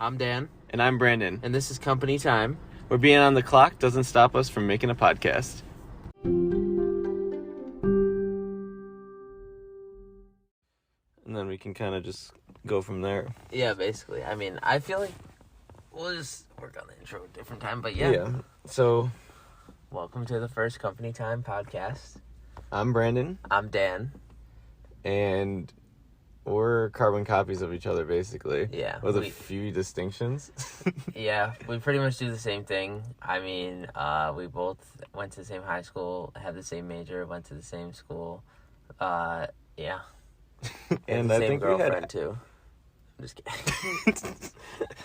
I'm Dan. And I'm Brandon. And this is Company Time. Where being on the clock doesn't stop us from making a podcast. And then we can kind of just go from there. Yeah, basically. I mean, I feel like we'll just work on the intro at a different time, but yeah. Yeah. So, welcome to the first Company Time podcast. I'm Brandon. I'm Dan. And we're carbon copies of each other, basically. Yeah. With a few distinctions. Yeah, we pretty much do the same thing. I mean, we both went to the same high school, had the same major, went to the same school. Yeah. And the I same think girlfriend, we had... too. I'm just kidding.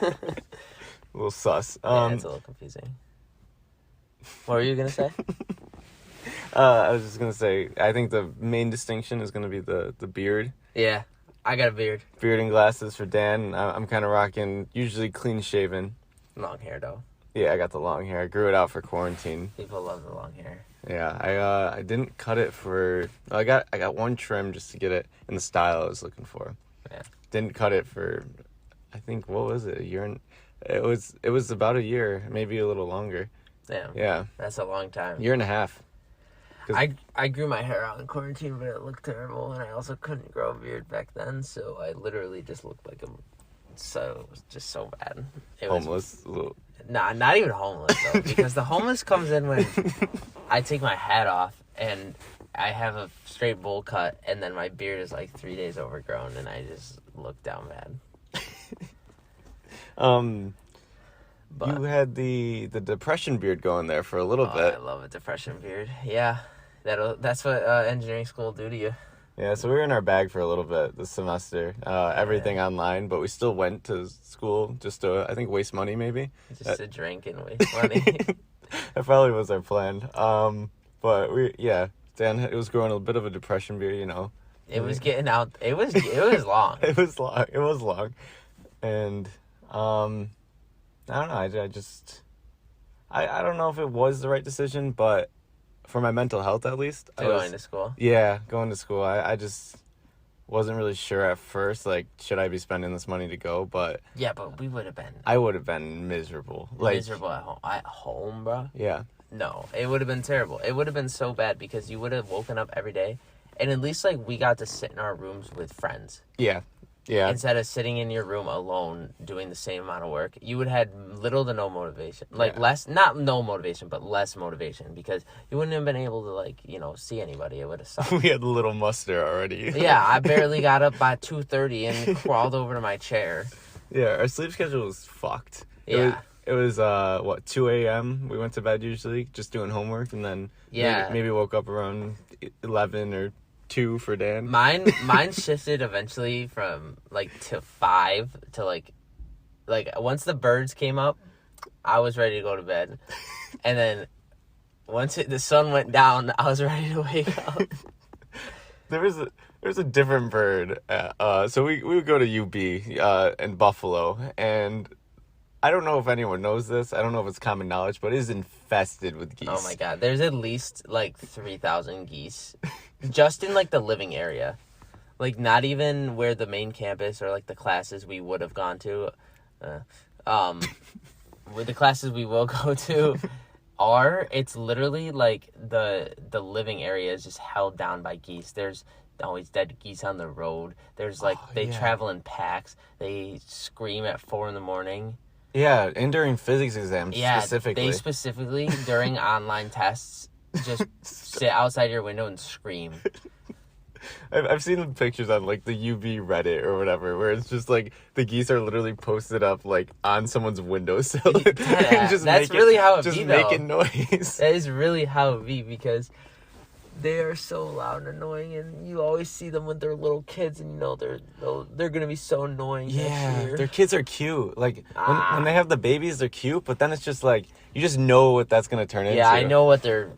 A little sus. Yeah, it's a little confusing. What were you going to say? I was just going to say, I think the main distinction is going to be the beard. Yeah, I got a beard. Beard and glasses for Dan. I'm kind of rocking, usually clean shaven. Long hair, though. Yeah, I got the long hair. I grew it out for quarantine. People love the long hair. Yeah, I didn't cut it for... I got one trim just to get it in the style I was looking for. Yeah. Didn't cut it for, I think, what was it? A year? It was about a year, maybe a little longer. Damn. Yeah. That's a long time. Year and a half. I grew my hair out in quarantine, but it looked terrible, and I also couldn't grow a beard back then, so I literally just looked like it was just so bad. It homeless. Nah, not even homeless, though, because the homeless comes in when I take my hat off, and I have a straight bowl cut, and then my beard is like 3 days overgrown, and I just look down bad. But you had the depression beard going there for a little bit. I love a depression beard. Yeah, that's what engineering school will do to you. Yeah, so we were in our bag for a little bit this semester. Everything online, but we still went to school just to, I think, waste money maybe. Just to drink and waste money. That probably was our plan. But Dan, it was growing a bit of a depression beard, you know. It was getting out. It was long. It was long. And I don't know. I don't know if it was the right decision, but for my mental health, at least. Going to school? Yeah, going to school. I just wasn't really sure at first, like, should I be spending this money to go? But... Yeah, but we would have been... I would have been miserable. Miserable at home. At home, bro? Yeah. No, it would have been terrible. It would have been so bad because you would have woken up every day, and at least, like, we got to sit in our rooms with friends. Yeah. Yeah. Instead of sitting in your room alone doing the same amount of work, you would have had little to no motivation. Like, less, not no motivation, but less motivation because you wouldn't have been able to, like, see anybody. It would have sucked. We had a little muster already. Yeah, I barely got up by 2:30 and crawled over to my chair. Yeah, our sleep schedule was fucked. Yeah. It was 2 a.m. We went to bed usually, just doing homework, and then maybe woke up around 11 or 2 for Dan. Mine shifted eventually from to 5 to like once the birds came up, I was ready to go to bed, and then once the sun went down, I was ready to wake up. There was a different bird. So we would go to UB in Buffalo, and I don't know if anyone knows this. I don't know if it's common knowledge, but it is infested with geese. Oh my god, there's at least 3,000 geese just in the living area. Not even where the main campus or the classes we would have gone to. Where the classes we will go to are, it's literally the living area is just held down by geese. There's always dead geese on the road. There's they travel in packs. They scream at 4 a.m. Yeah, and during physics exams specifically. They specifically, during online tests, just sit outside your window and scream. I've seen the pictures on, the UB Reddit or whatever, where it's just, the geese are literally posted up, on someone's windowsill. Yeah, that's really how it be, though. Just making noise. That is really how it be, because they are so loud and annoying, and you always see them with their little kids, and they're gonna be so annoying. Yeah, their kids are cute. When they have the babies, they're cute, but then it's just you just know what that's gonna turn into. Yeah, I know what they're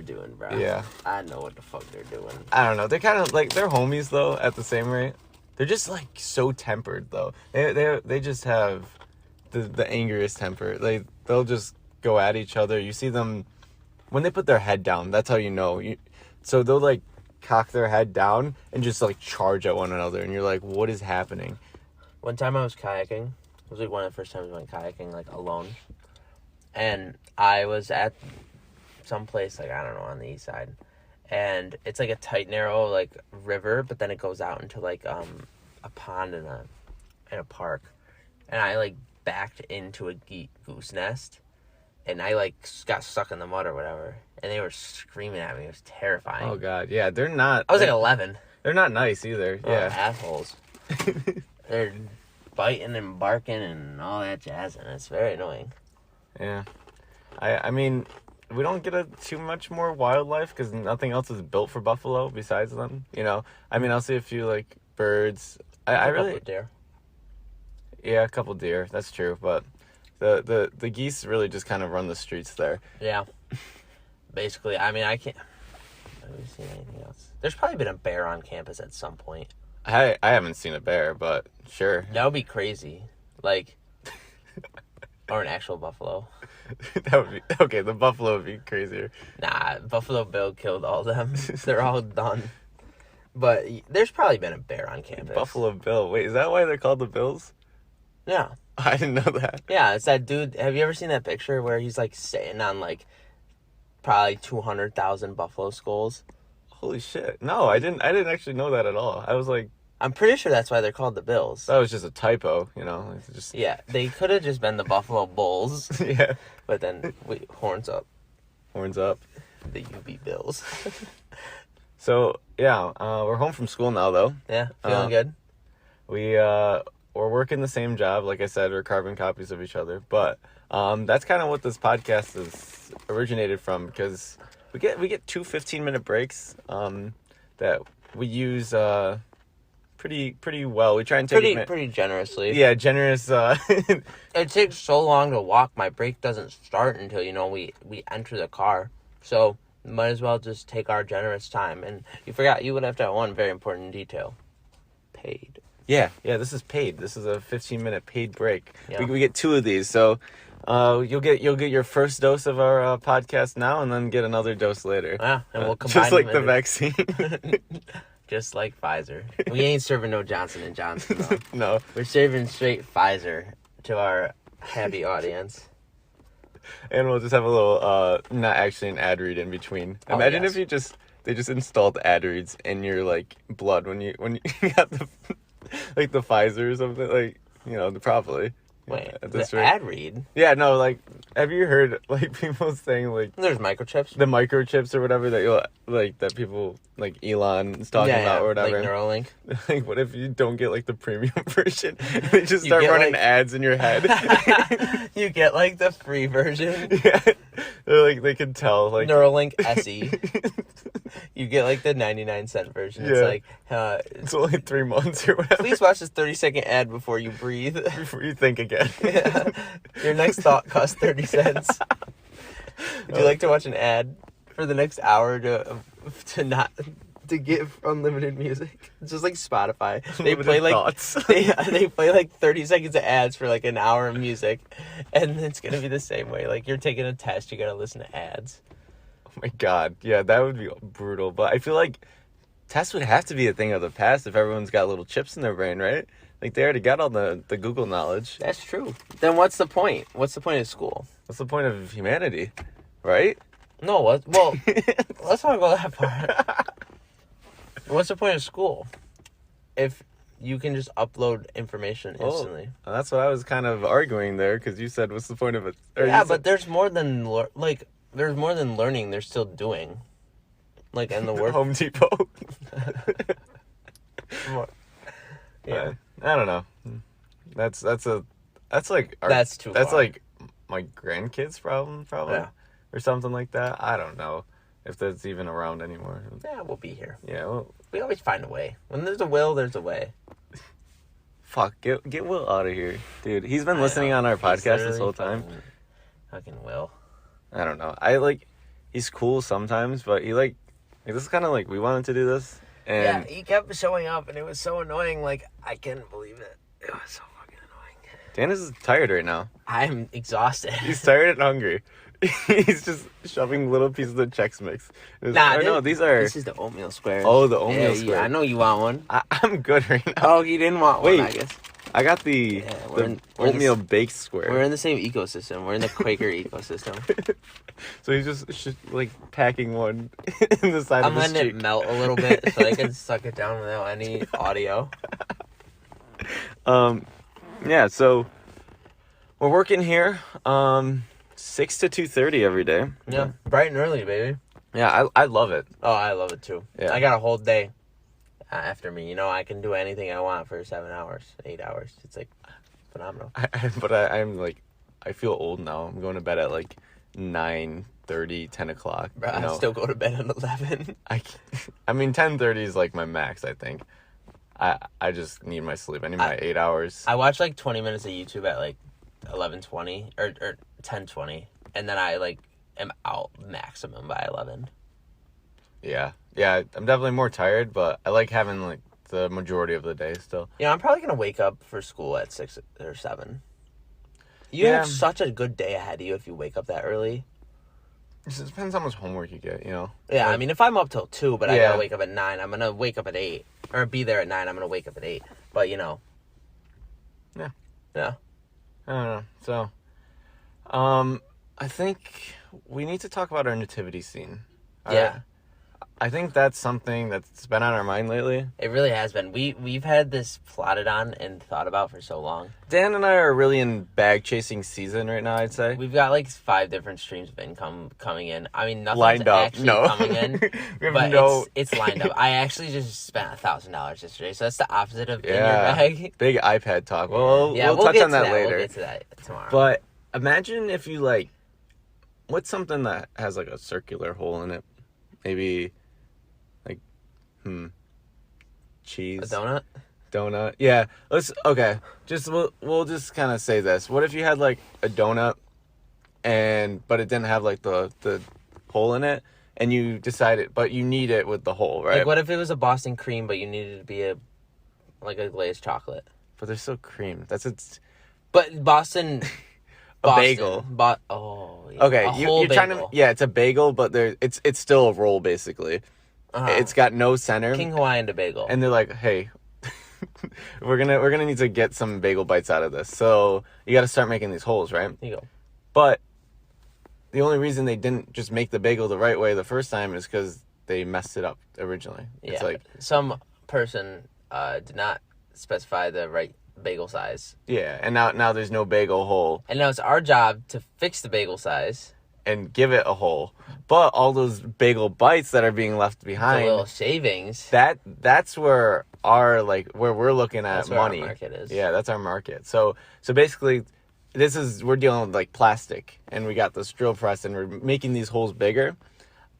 doing, bro. Yeah, I know what the fuck they're doing. I don't know. They're kind of they're homies though. At the same rate, they're just so tempered though. They just have the angriest temper. They'll just go at each other. You see them. When they put their head down, that's how you know. So they'll cock their head down and just charge at one another, and you're like, what is happening? One time I was kayaking, It was like one of the first times I went kayaking like alone, and I was at some place like I don't know on the east side, and it's like a tight narrow like river, but then it goes out into like a pond in a park, and I like backed into a goose nest, and I like got stuck in the mud or whatever, and they were screaming at me. It was terrifying. Oh God, yeah, they're not. I was like 11. They're not nice either. Oh, Yeah, assholes. They're biting and barking and all that jazz, and it's very annoying. Yeah, I mean, we don't get too much more wildlife because nothing else is built for buffalo besides them. You know, I mean, I'll see a few like birds. I really deer. Yeah, a couple deer. That's true, but the geese really just kind of run the streets there. Yeah. Basically, I mean, I can't. Have we seen anything else? There's probably been a bear on campus at some point. I haven't seen a bear, but sure. That would be crazy. Like, or an actual buffalo. That would be okay. The buffalo would be crazier. Nah, Buffalo Bill killed all of them. They're all done. But there's probably been a bear on campus. Buffalo Bill. Wait, is that why they're called the Bills? Yeah. I didn't know that. Yeah, it's that dude. Have you ever seen that picture where he's like sitting on like probably 200,000 buffalo skulls? Holy shit! No, I didn't actually know that at all. I was like, I'm pretty sure that's why they're called the Bills. that was just a typo, you know. It's just Yeah, they could have just been the Buffalo Bulls. yeah. But then, wait, horns up. Horns up. The UB Bills. So yeah, we're home from school now though. Yeah, feeling good. We're working the same job. Like I said, we're carbon copies of each other. But that's kind of what this podcast is originated from, because we get 2 15-minute breaks that we use pretty well. We try and take Pretty generously. Yeah, generous. It takes so long to walk. My break doesn't start until we enter the car. So might as well just take our generous time. And you forgot, you would have to have one very important detail. Paid. Yeah, this is paid. This is a 15-minute paid break. Yeah. We get 2 of these, so you'll get your first dose of our podcast now, and then get another dose later. Yeah, and we'll combine just like them the into- vaccine. Just like Pfizer. We ain't serving no Johnson & Johnson, though. No. We're serving straight Pfizer to our happy audience. And we'll just have a little, not actually an ad read in between. Oh, Imagine yes. if they just installed ad reads in your, like, blood when you got the, like, the Pfizer or something, like, probably. Wait, At the this rate. ad read? Yeah, no, like, have you heard, like, people saying, like, There's microchips. the microchips or whatever that people, like, Elon is talking about or whatever? Like Neuralink. Like, what if you don't get, like, the premium version? They just start get, running like- ads in your head. You get like the free version. Yeah. They're like, they can tell, like... Neuralink SE. You get like the 99-cent version. It's Yeah. like, It's only 3 months or whatever. please watch this 30-second ad before you breathe. Before you think again. Yeah. Your next thought costs 30 cents. Would you like to watch an ad for the next hour to get unlimited music? It's just like Spotify. They Unlimited play like thoughts. they play like 30 seconds of ads for like an hour of music, and it's gonna be the same way. Like you're taking a test, you gotta listen to ads. Oh my god. Yeah, that would be brutal. But I feel like tests would have to be a thing of the past if everyone's got little chips in their brain, right? Like, they already got all the Google knowledge. That's true. Then what's the point? What's the point of school? What's the point of humanity, right? No, what? Well, let's not go that far. What's the point of school if you can just upload information instantly? Well, that's what I was kind of arguing there, because you said, what's the point of it? Yeah, but there's more than there's more than learning. They're still doing, like in the work. Home Depot. Yeah, I don't know. That's like That's too That's far. like my grandkids' problem, probably, Yeah. or something like that. I don't know if that's even around anymore. yeah, we'll be here. Yeah, well, We always find a way. When there's a will, there's a way. fuck, get Will out of here, dude. He's been I listening know. on our He's podcast this literally whole time. Fucking Will. I don't know. He's cool sometimes, but he like this is kind of like we wanted to do this, Yeah, and he kept showing up, and it was so annoying. Like I couldn't believe it. It was so fucking annoying. Dan is tired right now. I'm exhausted. He's tired and hungry. He's just shoving little pieces of Chex Mix. Nah, no, these are. This is the oatmeal square. Oh, the oatmeal Yeah, square. I know you want one. I'm good right now. Oh, you didn't want one, Wait. I guess. I got the oatmeal baked square. We're in the same ecosystem. We're in the Quaker ecosystem. So he's just like packing one in the side of his cheek. I'm letting it melt a little bit so I can suck it down without any audio. Yeah, so we're working here 6 to 2:30 every day. Yeah, bright and early, baby. Yeah, I love it. Oh, I love it too. Yeah. I got a whole day after me. You know, I can do anything I want for 7 hours, 8 hours. It's like phenomenal. I'm like, I feel old now. I'm going to bed at like 9:30, 10 o'clock. Bro, I still go to bed at 11. I mean, 10:30 is like my max, I think. I just need my sleep. I need my 8 hours. I watch like 20 minutes of YouTube at like 11:20 or 10:20, and then I like am out maximum by 11. Yeah, I'm definitely more tired, but I like having like the majority of the day still. Yeah, I'm probably gonna wake up for school at 6 or 7. You have such a good day ahead of you if you wake up that early. It depends how much homework you get, you know? Yeah, I mean, if I'm up till 2, but I gotta wake up at 9, I'm gonna wake up at 8. Or be there at 9, I'm gonna wake up at 8. But, you know. Yeah. Yeah. I don't know. So, I think we need to talk about our nativity scene. Yeah. I think that's something that's been on our mind lately. It really has been. We've had this plotted on and thought about for so long. Dan and I are really in bag chasing season right now, I'd say. We've got like 5 different streams of income coming in. I mean, nothing's lined up. actually coming in. We have but it's lined up. I actually just spent $1,000 yesterday, so that's the opposite of in your bag. Big iPad talk. Well, we'll touch on that later. We'll get to that tomorrow. But imagine if you like, what's something that has like a circular hole in it? Maybe like, cheese. A donut? Donut. Yeah. We'll just kind of say this. What if you had like a donut but it didn't have like the hole in it, and you decided, but you need it with the hole, right? Like what if it was a Boston cream, but you needed it to be a glazed chocolate? But they're still cream. But Boston. A bagel. Yeah. Okay, you're trying to. Yeah, it's a bagel, but it's still a roll basically. It's got no center. King Hawaiian to bagel. And they're like, hey, we're gonna need to get some bagel bites out of this. So you got to start making these holes, right? Here you go. But the only reason they didn't just make the bagel the right way the first time is because they messed it up originally. Yeah. It's like some person did not specify the right bagel size. Yeah, and now there's no bagel hole. And now it's our job to fix the bagel size and give it a hole. But all those bagel bites that are being left behind, the little shavings. That's where where we're looking at that's where money. Our market is. Yeah, that's our market. So basically, we're dealing with like plastic, and we got this drill press, and we're making these holes bigger,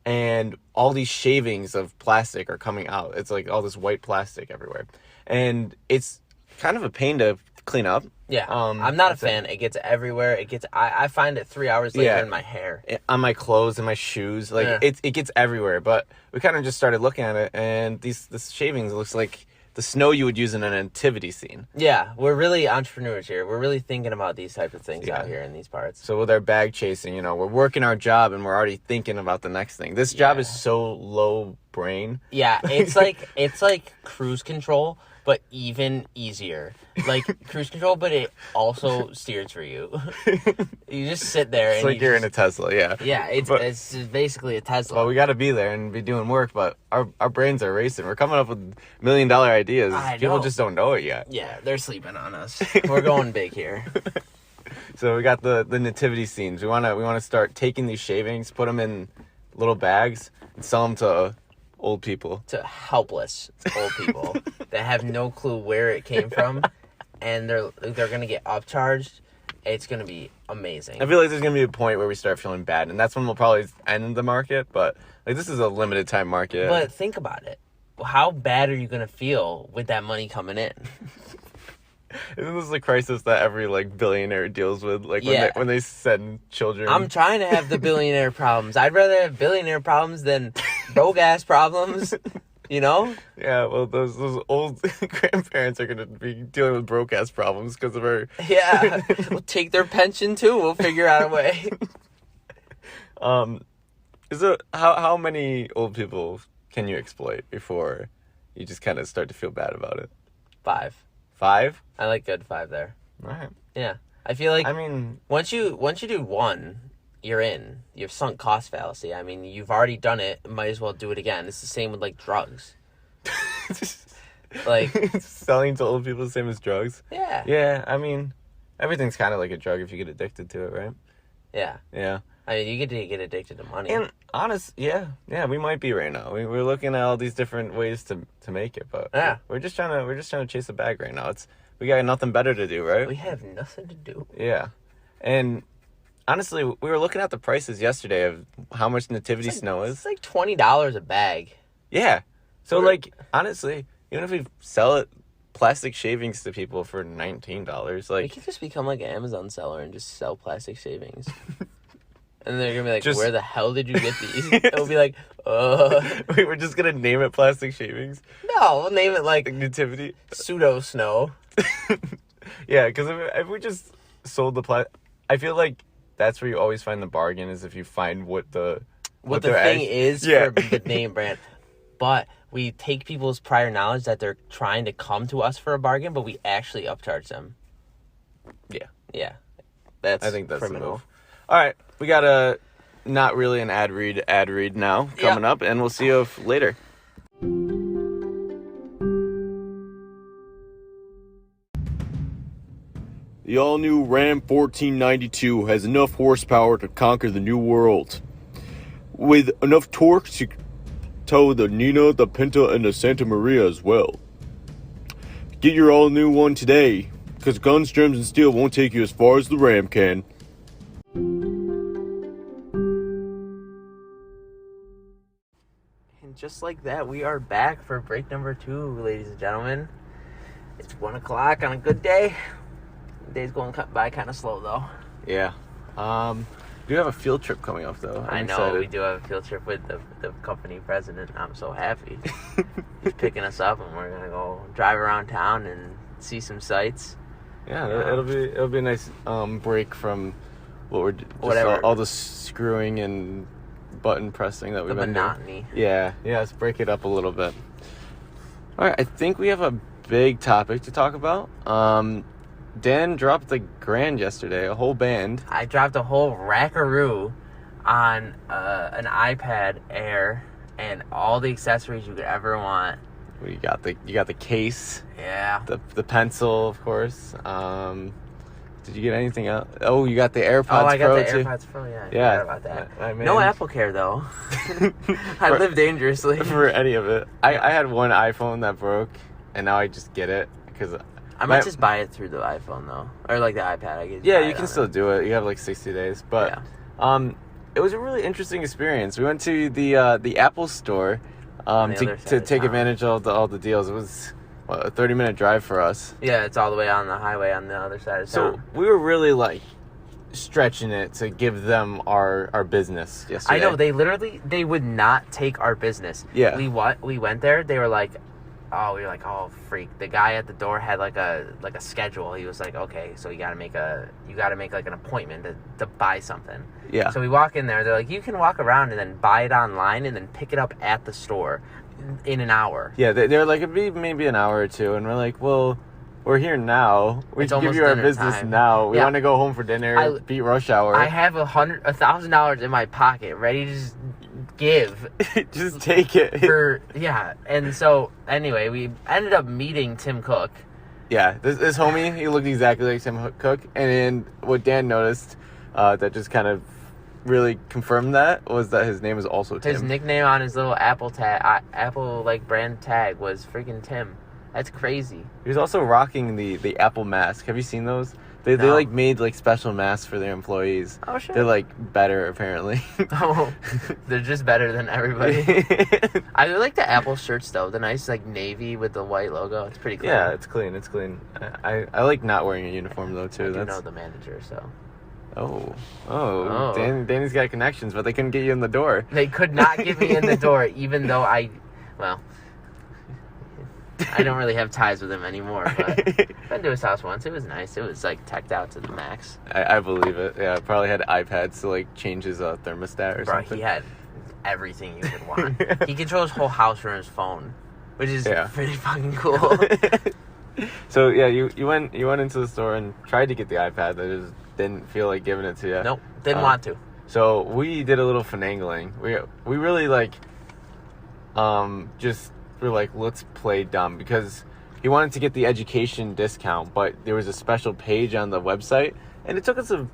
and all these shavings of plastic are coming out. It's like all this white plastic everywhere, and it's kind of a pain to clean up. Yeah, I'm not a fan. It gets everywhere. I find it 3 hours later in my hair, on my clothes and my shoes. It gets everywhere. But we kind of just started looking at it, and this shavings looks like the snow you would use in a nativity scene. Yeah, we're really entrepreneurs here. We're really thinking about these types of things out here in these parts. So with our bag chasing, we're working our job, and we're already thinking about the next thing. This job is so low brain. Yeah, it's like cruise control, but even easier. Like cruise control, but it also steers for you. You just sit there. It's like you're in a Tesla, yeah. Yeah, it's just basically a Tesla. Well, we got to be there and be doing work, but our brains are racing. We're coming up with $1 million ideas. People just don't know it yet. Yeah, they're sleeping on us. We're going big here. So we got the nativity scenes. We want to start taking these shavings, put them in little bags, and sell them to old people. To helpless old people that have no clue where it came from, and they're gonna get upcharged. It's gonna be amazing. I feel like there's gonna be a point where we start feeling bad, and that's when we'll probably end the market. But like this is a limited time market. But think about it. How bad are you gonna feel with that money coming in? Isn't this a crisis that every billionaire deals with? When they send children. I'm trying to have the billionaire problems. I'd rather have billionaire problems than broke ass problems. Yeah, well, those old grandparents are gonna be dealing with broke ass problems because of our. Yeah, we'll take their pension too. We'll figure out a way. How many old people can you exploit before you just kind of start to feel bad about it? 5. 5? I like good 5 there. All right. Yeah. I feel like I mean, once you do 1, you're in. You've sunk cost fallacy. I mean, you've already done it. Might as well do it again. It's the same with like drugs. Like selling to old people the same as drugs. Yeah. Yeah, I mean, everything's kind of like a drug if you get addicted to it, right? Yeah. Yeah. I mean, you get addicted to money. And yeah, we might be right now. We're looking at all these different ways to make it, but yeah, we're just trying to chase a bag right now. We got nothing better to do, right? We have nothing to do. Yeah, and honestly, we were looking at the prices yesterday of how much nativity snow is. It's like $20 a bag. Yeah, so like honestly, even if we sell it plastic shavings to people for $19, like we could just become like an Amazon seller and just sell plastic shavings. And they're gonna be like, where the hell did you get these? And we'll be like, Wait, we're just gonna name it plastic shavings? No, we'll name it like nativity. Pseudo snow. Yeah, because if we just sold the I feel like that's where you always find the bargain is if you find what the thing is for the name brand. But we take people's prior knowledge that they're trying to come to us for a bargain, but we actually upcharge them. Yeah. Yeah. I think that's criminal. The move. All right, we got a not really an ad read now coming up, and we'll see you later. The all-new Ram 1492 has enough horsepower to conquer the new world. With enough torque to tow the Nina, the Pinta, and the Santa Maria as well. Get your all-new one today, because guns, germs, and steel won't take you as far as the Ram can. And just like that, we are back for break number 2, ladies and gentlemen. It's 1 o'clock on a good day. The day's going by kind of slow, though. Yeah. We do have a field trip coming up, though. I know, we do have a field trip with the company president. I'm so happy. He's picking us up, and we're going to go drive around town and see some sights. Yeah, it'll be a nice break from what we're whatever all the screwing and button pressing that we've been monotony. Doing. Yeah, let's break it up a little bit. All right, I think we have a big topic to talk about. Dan dropped the grand yesterday, a whole band. I dropped a whole rackaroo on an iPad Air and all the accessories you could ever want. You got the case. Yeah. The pencil, of course. Did you get anything else? Oh, you got the AirPods Pro. Oh, I got Pro the too. AirPods Pro. Yeah. I yeah. forgot about that. I mean, no Apple Care though. I live dangerously for any of it. I had one iPhone that broke, and now I just get it because I might just buy it through the iPhone though, or like the iPad. I guess. Yeah, you can still do it. You have like 60 days, but it was a really interesting experience. We went to the Apple store to take advantage of all the deals. It was a 30-minute drive for us. Yeah, it's all the way on the highway on the other side of town. So we were really like stretching it to give them our business yesterday. I know, they would not take our business. Yeah. We went there, they were like, oh freak. The guy at the door had like a schedule. He was like, okay, so you gotta make like an appointment to buy something. Yeah. So we walk in there, they're like, you can walk around and then buy it online and then pick it up at the store in an hour. Yeah, they're like, it'd be maybe an hour or two, and we're like, well, we're here now. We can give you our business time. Now. We want to go home for dinner, beat rush hour. I have $1,000 in my pocket, ready to just give. Just take it. And so anyway, we ended up meeting Tim Cook. Yeah, this homie, he looked exactly like Tim Cook, and then what Dan noticed that just kind of really confirmed that was that his name is also Tim. His nickname on his little Apple like brand tag was freaking Tim. That's crazy. He was also rocking the Apple mask. Have you seen those? They like made like special masks for their employees. Oh shit. They're like better apparently. Oh, they're just better than everybody. I like the Apple shirts though. The nice like navy with the white logo. It's pretty clean. Yeah, it's clean. It's clean. I like not wearing a uniform though too. I know the manager, so. Oh. Danny's got connections, but they couldn't get you in the door. They could not get me in the door, even though I don't really have ties with him anymore, but I've been to his house once. It was nice. It was like teched out to the max. I believe it. Yeah, probably had iPads to like change his thermostat or something. He had everything you could want. He controls his whole house from his phone, which is pretty fucking cool. So yeah, you went into the store and tried to get the iPad. That just didn't feel like giving it to you. Nope, didn't want to. So we did a little finagling. We really just were like, let's play dumb, because he wanted to get the education discount, but there was a special page on the website, and it took us a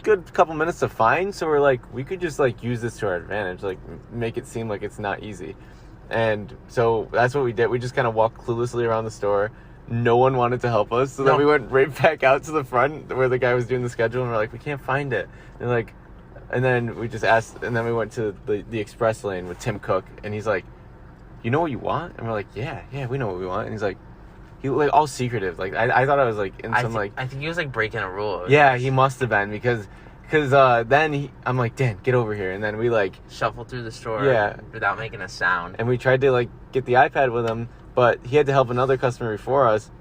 good couple minutes to find. So we're like, we could just like use this to our advantage, like make it seem like it's not easy. And so that's what we did. We just kind of walked cluelessly around the store. No one wanted to help us, so then we went right back out to the front where the guy was doing the schedule, and we're like, we can't find it. And then we just asked, and then we went to the express lane with Tim Cook, and he's like, you know what you want? And we're like, yeah, we know what we want. And he's like all secretive. Like I thought I was like in some I think he was like breaking a rule. Yeah, he must have been, because then I'm like, Dan, get over here. And then we like shuffled through the store without making a sound. And we tried to like get the iPad with him, but he had to help another customer before us.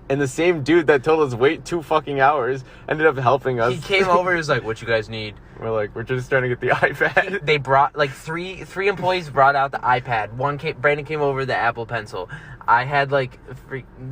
And the same dude that told us wait 2 fucking hours ended up helping us. He came over, he was like, what you guys need? We're like, we're just trying to get the iPad. They brought, like, three employees brought out the iPad. Brandon came over with the Apple Pencil. I had, like,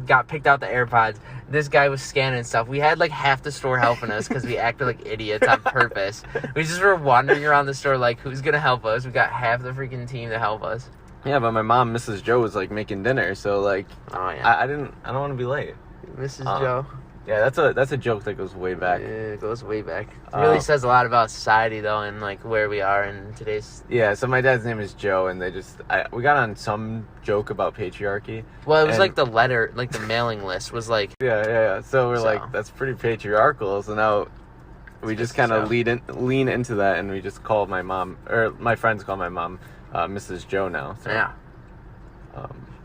got picked out the AirPods. This guy was scanning stuff. We had, like, half the store helping us because we acted like idiots on purpose. We just were wandering around the store like, who's going to help us? We got half the freaking team to help us. Yeah, but my mom, Mrs. Joe, was, like, making dinner. So, like, I don't want to be late. Mrs. Joe. Yeah, that's a joke that goes way back. Yeah, it goes way back. It really says a lot about society, though, and like where we are in today's. Yeah, so my dad's name is Joe, and we got on some joke about patriarchy. Well, it was like the letter, like the mailing list was like. Yeah. So we're like, that's pretty patriarchal. So now we just kind of lean into that, and we just call my mom, or my friends call my mom, Mrs. Joe now. So. Yeah.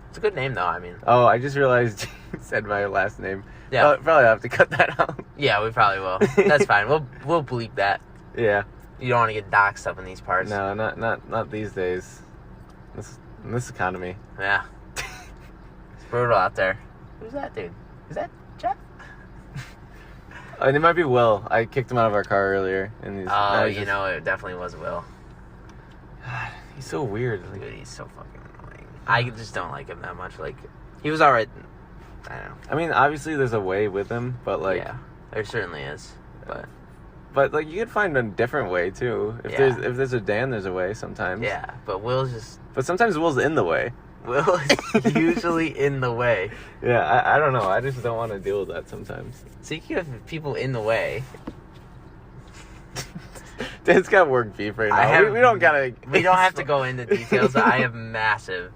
It's a good name, though. I mean. Oh, I just realized you said my last name. Yeah. Probably have to cut that out. Yeah, we probably will. That's fine. We'll bleep that. Yeah. You don't want to get doxxed up in these parts. No, not these days. In this economy. Yeah. It's brutal out there. Who's that dude? Is that Jeff? And it might be Will. I kicked him out of our car earlier. And it definitely was Will. God, he's so weird. Dude, he's so fucking annoying. I just don't like him that much. Like, he was alright. I don't know. I mean, obviously there's a way with him, but like... Yeah, there certainly is. But like, you could find a different way, too. If there's a Dan, there's a way sometimes. Yeah, but Will's just... But sometimes Will's in the way. Will is usually in the way. Yeah, I don't know. I just don't want to deal with that sometimes. Speaking of people in the way... Dan's got work beef right now. We don't gotta... We don't have to go into details, but I have massive...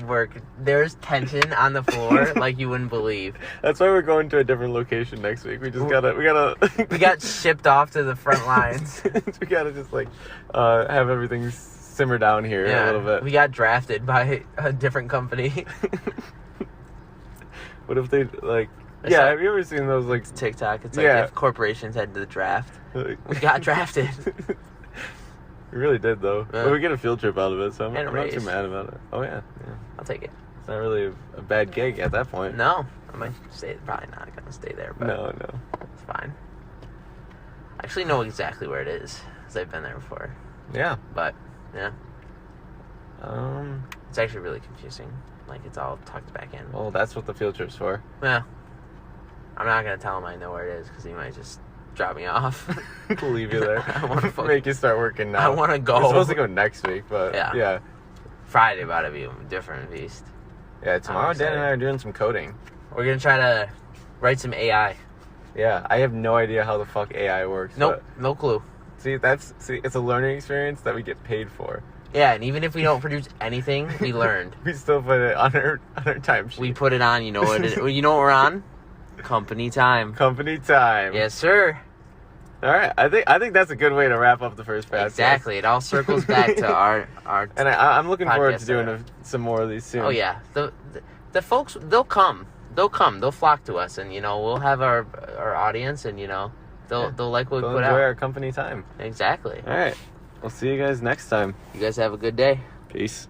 work. There's tension on the floor like you wouldn't believe. That's why we're going to a different location next week. We got shipped off to the front lines. We gotta just like have everything simmer down here a little bit. We got drafted by a different company. What if they like... Yeah, have you ever seen those like... It's TikTok. It's like if corporations had the draft. We got drafted. We really did, though. Yeah. But we get a field trip out of it, so I'm not too mad about it. Oh, yeah. I'll take it. It's not really a bad gig at that point. No. I might stay... Probably not going to stay there, but... No. It's fine. I actually know exactly where it is, because I've been there before. Yeah. But, yeah. It's actually really confusing. Like, it's all tucked back in. Well, that's what the field trip's for. Yeah. I'm not going to tell him I know where it is, because he might just... drop me off. We'll leave you there. I want to make you start working now. I want to go. We're supposed to go next week, but yeah. Friday about to be a different beast. Yeah, tomorrow Dan and I are doing some coding. We're gonna try to write some AI. Yeah, I have no idea how the fuck AI works. Nope, no clue. See, it's a learning experience that we get paid for. Yeah, and even if we don't produce anything, we learned. We still put it on our timesheet. We put it on. You know what? You know what we're on? Company time. Company time. Yes, sir. All right, I think that's a good way to wrap up the first podcast. Exactly, it all circles back to our. And I'm looking forward to doing some more of these soon. Oh yeah, the folks, they'll come, they'll flock to us, and we'll have our audience, and they'll like what we put out. Enjoy our company time. Exactly. All right, we'll see you guys next time. You guys have a good day. Peace.